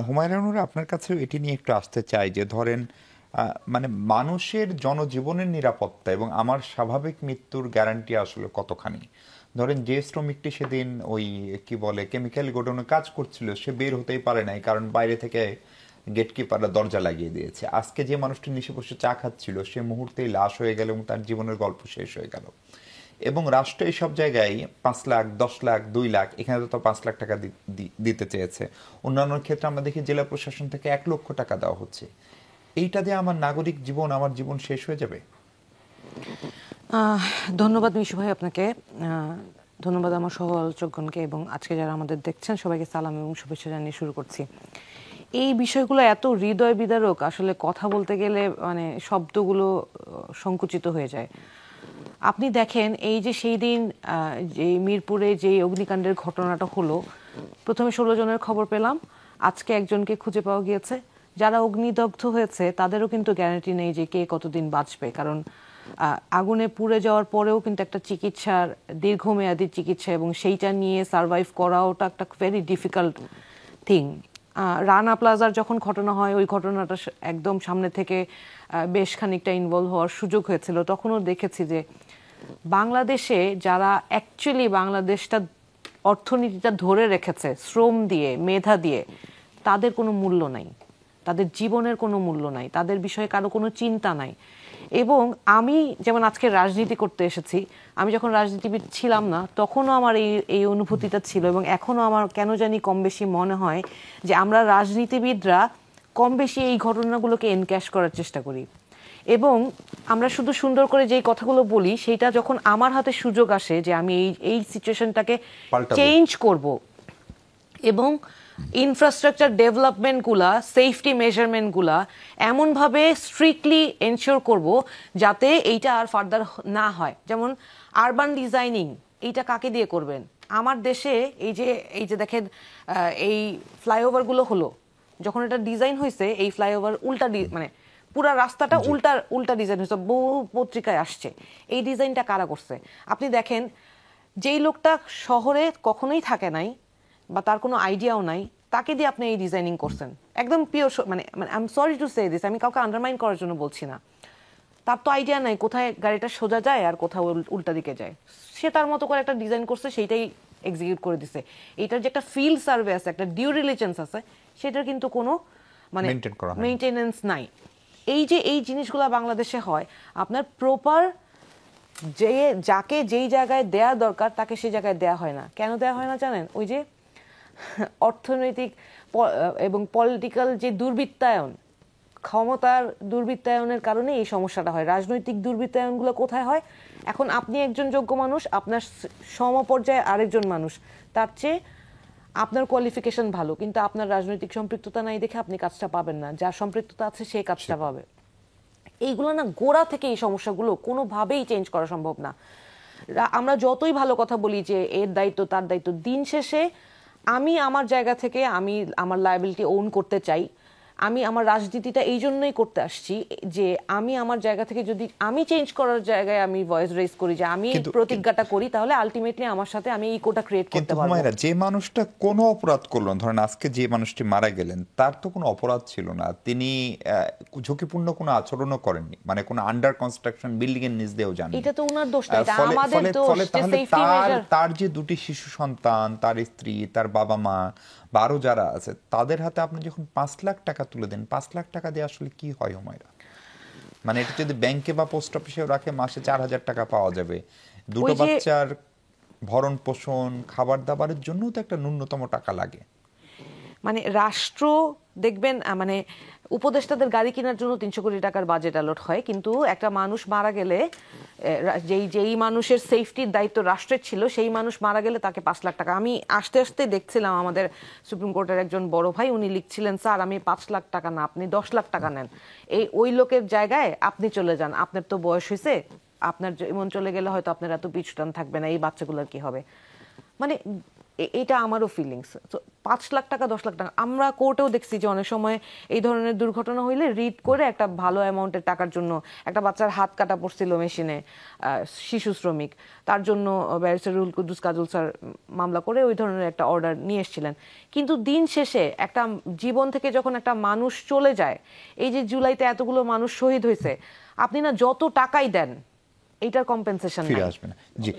হুমায়ুন, আপনার কাছেও এটি নিয়ে একটু আসতে চাই যে ধরেন মানে মানুষের জনজীবনের নিরাপত্তা এবং আমার স্বাভাবিক মৃত্যুর গ্যারান্টি আসলে কতখানি। ধরেন যে শ্রমিকটি সেদিন ওই কি বলে কেমিক্যাল গোডাউনে কাজ করছিল, সে বের হতেই পারে নাই কারণ বাইরে থেকে গেটকিপাররা দরজা লাগিয়ে দিয়েছে। আজকে যে মানুষটি নিচে বসে চা খাচ্ছিল সে মুহূর্তেই লাশ হয়ে গেল এবং তার জীবনের গল্প শেষ হয়ে গেল। এবং রাষ্ট্র এইসব জায়গায় 5 লাখ, 10 লাখ, 2 লাখ, এখানে তো 5 লাখ টাকা দিতে চেয়েছে। অন্যান্য ক্ষেত্রে আমরা দেখি জেলা প্রশাসন থেকে 1 লক্ষ টাকা দেওয়া হচ্ছে। এইটা দিয়ে আমার নাগরিক জীবন, আমার জীবন শেষ হয়ে যাবে? ধন্যবাদ মিশু ভাই আপনাকে। ধন্যবাদ আমার সহ আলোচকগণকে এবং আজকে যারা আমাদের দেখছেন সবাইকে সালাম এবং শুভেচ্ছা জানিয়ে শুরু করছি। এই বিষয়গুলো এত হৃদয় বিদারক, আসলে কথা বলতে গেলে মানে শব্দগুলো সংকুচিত হয়ে যায়। আপনি দেখেন এই যে সেই দিন যে মিরপুরে যে অগ্নিকাণ্ডের ঘটনাটা হলো, প্রথমে 16 জনের খবর পেলাম, আজকে একজনকে খুঁজে পাওয়া গিয়েছে। যারা অগ্নিদগ্ধ হয়েছে তাদেরও কিন্তু গ্যারান্টি নেই যে কে কতদিন বাঁচবে, কারণ আগুনে পুড়ে যাওয়ার পরেও কিন্তু একটা চিকিৎসার দীর্ঘমেয়াদী চিকিৎসা এবং সেইটা নিয়ে সারভাইভ করাওটা একটা ভেরি ডিফিকাল্ট থিং। রানা প্লাজার যখন ঘটনা হয়, ওই ঘটনাটা একদম সামনে থেকে বেশ খানিকটা ইনভলভ হওয়ার সুযোগ হয়েছিল। তখনও দেখেছি যে বাংলাদেশে যারা অ্যাকচুয়ালি বাংলাদেশটা অর্থনীতিটা ধরে রেখেছে শ্রম দিয়ে, মেধা দিয়ে, তাদের কোনো মূল্য নাই, তাদের জীবনের কোনো মূল্য নাই, তাদের বিষয়ে কারো কোনো চিন্তা নাই। এবং আমি যেমন আজকে রাজনীতি করতে এসেছি, আমি যখন রাজনীতিবিদ ছিলাম না তখনও আমার এই অনুভূতিটা ছিল এবং এখনও আমার কেন জানি কম বেশি মনে হয় যে আমরা রাজনীতিবিদরা কম বেশি এই ঘটনাগুলোকে এনক্যাশ করার চেষ্টা করি এবং আমরা শুধু সুন্দর করে যেই কথাগুলো বলি সেইটা যখন আমার হাতে সুযোগ আসে যে আমি এই সিচুয়েশনটাকে চেঞ্জ করব এবং ইনফ্রাস্ট্রাকচার ডেভেলপমেন্টগুলা, সেফটি মেজারমেন্টগুলা এমনভাবে স্ট্রিক্টলি এনশিওর করব যাতে এইটা আর ফার্দার না হয়। যেমন আরবান ডিজাইনিং, এইটা কাকে দিয়ে করবেন? আমার দেশে এই যে দেখেন এই ফ্লাইওভারগুলো হলো, যখন এটা ডিজাইন হয়েছে এই ফ্লাইওভার উল্টা মানে পুরা রাস্তাটা উল্টা ডিজাইন হয়েছে, বহু পত্রিকায় আসছে। এই ডিজাইনটা কারা করছে? আপনি দেখেন, যেই লোকটা শহরে কখনোই থাকে নাই বা তার কোনো আইডিয়াও নাই, তাকে দিয়ে আপনি এই ডিজাইনিং করছেন একদম পিওর। মানে I am sorry to say this, আমি কাউকে আন্ডারমাইন করার জন্য বলছি না, তার তো আইডিয়া নাই কোথায় গাড়িটা সোজা যায় আর কোথাও উল্টা দিকে যায়। সে তার মতো করে একটা ডিজাইন করছে, সেইটাই এক্সিকিউট করে দিছে। এটার যে একটা ফিল্ড সার্ভে আছে, একটা ডিউ ডিলিজেন্স আছে, সেটার কিন্তু কোনো মানে মেইনটেনেন্স নাই। এই জিনিসগুলো বাংলাদেশে হয়, আপনার প্রপার যাকে যেই জায়গায় দেয়া দরকার তাকে সেই জায়গায় দেয়া হয় না। কেন দেয়া হয় না জানেন? ওই যে অর্থনৈতিক এবং পলিটিক্যাল যে দুর্বৃত্তায়ন, ক্ষমতার দুর্বৃত্তায়নের কারণে এই সমস্যাটা হয়। রাজনৈতিক দুর্বৃত্তায়নগুলো কোথায় হয়? এখন আপনি একজন যোগ্য মানুষ, আপনার সমপর্যায়ে আরেকজন মানুষ, তার চেয়ে আপনার কোয়ালিফিকেশন ভালো কিন্তু আপনার রাজনৈতিক সম্পৃক্ততা নাই দেখে আপনি কাজটা পাবেন না, যার সম্পৃক্ততা আছে সে কাজটা পাবে। এইগুলো না গোড়া থেকে এই সমস্যাগুলো কোনোভাবেই চেঞ্জ করা সম্ভব না। আমরা যতই ভালো কথা বলি যে এর দায়িত্ব তার দায়িত্ব, দিন শেষে আমি আমার জায়গা থেকে আমি আমার লায়াবিলিটি ওন করতে চাই। আমি আমার রাজনীতিটা এই জন্যই করতে আসছি যে আমি আমার জায়গা থেকে যদি আমি চেঞ্জ করার জায়গায় আমি ভয়েস রেজ করি, যে আমি প্রতিজ্ঞাটা করি, তাহলে আলটিমেটলি আমার সাথে আমি এই কোটা ক্রিয়েট করতে পারবো। হুমায়রা, যে মানুষটা কোনো অপরাধ করলো, ধরেন আজকে যে মানুষটি মারা গেলেন, তার তো কোনো অপরাধ ছিল না, তিনি ঝুঁকিপূর্ণ কোনো আচরণও করেননি, মানে কোনো আন্ডার কনস্ট্রাকশন বিল্ডিং এর নিচ দিয়েও যাননি। এটা তো ওনার দোষ না, এটা আমাদের দোষ যে সেফটি মেজার। তার যে 2টি শিশু সন্তান, তার স্ত্রী, তার বাবা মা বা আরো যারা আছে, তাদের হাতে আপনি যখন 5 লাখ টাকা তুলে দেন, 5 লাখ টাকা দিয়ে আসলে কি হয় হুমায়রা? মানে এটা যদি ব্যাংকে বা পোস্ট অফিসেও রাখে, মাসে 4,000 টাকা পাওয়া যাবে। দুটো বাচ্চার ভরণ পোষণ, খাবার দাবারের জন্য তো একটা ন্যূনতম টাকা লাগে। মানে রাষ্ট্র দেখবেন, মানে উপদেষ্টাদের গাড়ি কেনার জন্য 300 কোটি টাকার বাজেট অ্যালট হয়, কিন্তু একটা মানুষ মারা গেলে যেই মানুষের সেফটির দায়িত্ব রাষ্ট্রের ছিল, সেই মানুষ মারা গেলে তাকে 5 লাখ টাকা। আমি আসতে আসতে দেখছিলাম আমাদের সুপ্রিম কোর্টের একজন বড় ভাই, উনি লিখছিলেন, স্যার আমি 5 লাখ টাকা না, আপনি 10 লাখ টাকা নেন, ওই লোকের জায়গায় আপনি চলে যান, আপনার তো বয়স হয়েছে, আপনার যেমন চলে গেলে হয়তো আপনার এত পিছুটান থাকবে না, এই বাচ্চাগুলোর কি হবে? মানে এটা আমারও ফিলিংস। 5 লাখ টাকা 10 লাখ টাকা, আমরা কোর্টেও দেখছি যে অনেক সময় এই ধরনের দুর্ঘটনা হইলে রিড করে একটা ভালো অ্যামাউন্টের টাকার জন্য, একটা বাচ্চার হাত কাটা পড়ছিল মেশিনে, শিশু শ্রমিক, তার জন্য ব্যারিস্টার রুহুল কুদ্দুস কাজল স্যার মামলা করে ওই ধরনের একটা অর্ডার নিয়ে এসেছিলেন। কিন্তু দিন শেষে একটা জীবন থেকে যখন একটা মানুষ চলে যায়, এই যে জুলাইতে এতগুলো মানুষ শহীদ হয়েছে, আপনি না যত টাকাই দেন এইটার কম্পেনসেশন ফিরে নাই। আসবে না। জি